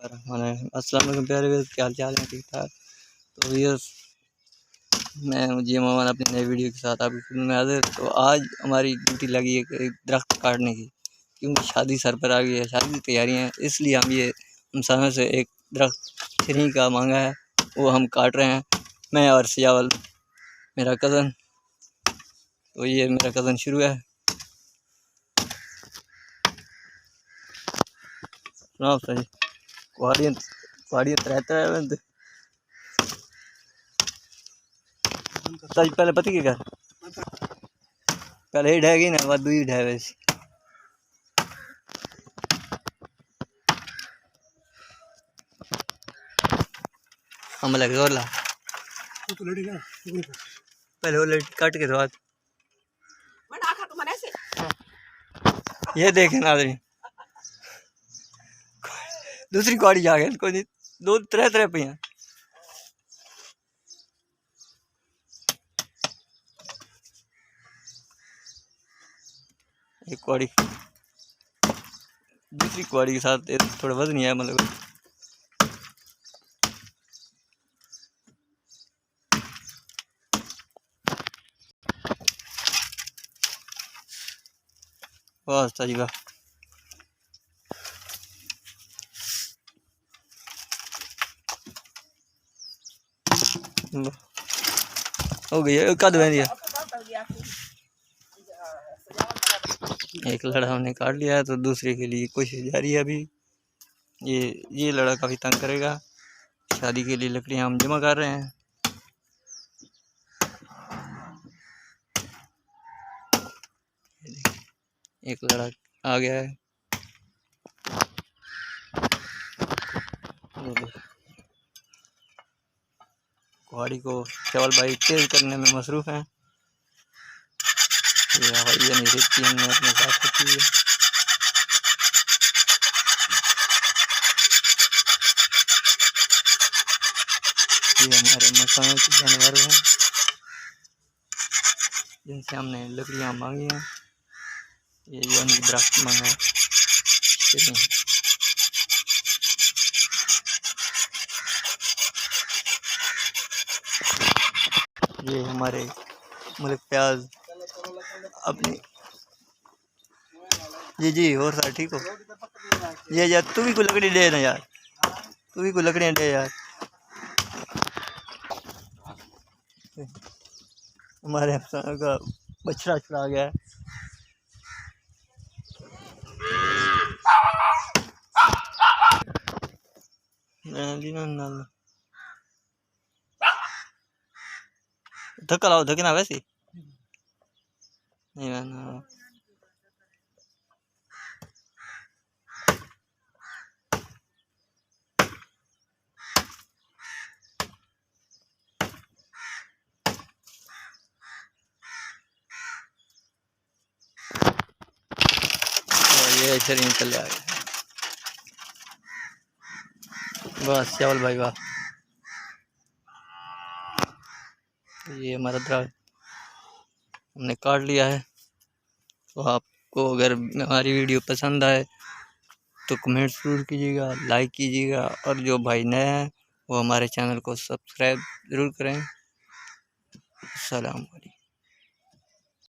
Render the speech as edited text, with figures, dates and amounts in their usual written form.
अस्सलाम वालेकुम प्यारे व्यूअर्स, क्या हाल चाल है? ठीक ठाक। तो व्यूअर्स, मैं मुझे मोहम्मद अपनी नई वीडियो के साथ आपकी फिल्म में हाजिर। तो आज हमारी ड्यूटी लगी है एक दरख्त काटने की, क्योंकि शादी सर पर आ गई है, शादी की तैयारियाँ हैं। इसलिए हम समय से एक दरख्त छरी का मांगा है, वो हम काट रहे हैं, मैं और सियावल मेरा कज़न। तो ये मेरा कज़न शुरू है। सुनाओ सही कुआड़ियाँ रहता है बंद सच। पहले पता क्या कर, पहले ही ढहेगी ना, बाद दुई ढहे वैसे हम लगे और ला पहले वो लड़ी काट के बाद ये देखे ना आदमी दूसरी कुआड़ी जा गए कोई दो तरह तरह पे हैं। एक कुआड़ी दूसरी कुआड़ी के साथ थोड़ा वजन ही है, मतलब वाह सही वाह। हो गई है कद बन दिया। एक लड़ा हमने काट लिया है, तो दूसरे के लिए कोशिश जारी है अभी। ये लड़ा काफ़ी तंग करेगा। शादी के लिए लकड़ियाँ हम जमा कर रहे हैं। एक लड़ा आ गया है। कुहाड़ी को चावल भाई तेज करने में मसरूफ़ हैं। ये हवाई नहीं रहती, हमने अपने साथ रखी है। ये हमारे मकान के जानवर हैं जिनसे हमने लकड़ियाँ मांगी हैं। ये यानी दरख्त मांगा है। ये हमारे मलिक प्याज अपनी जी और सर ठीक हो। ये यार तू भी कोई लकड़ी दे ना यार, तू भी कोई लकड़ियाँ दे यार। हमारे अफसाना का बछड़ा छुड़ा गया है। धक्का लाओ, धक्के ना वैसे नहीं ना। ये ऐसे नहीं चल रहा है बस चावल भाई वाह। ये हमारा दरख्त हमने काट लिया है। तो आपको अगर हमारी वीडियो पसंद आए तो कमेंट ज़रूर कीजिएगा, लाइक कीजिएगा, और जो भाई नए हैं वो हमारे चैनल को सब्सक्राइब ज़रूर करें। अस्सलाम वालेकुम।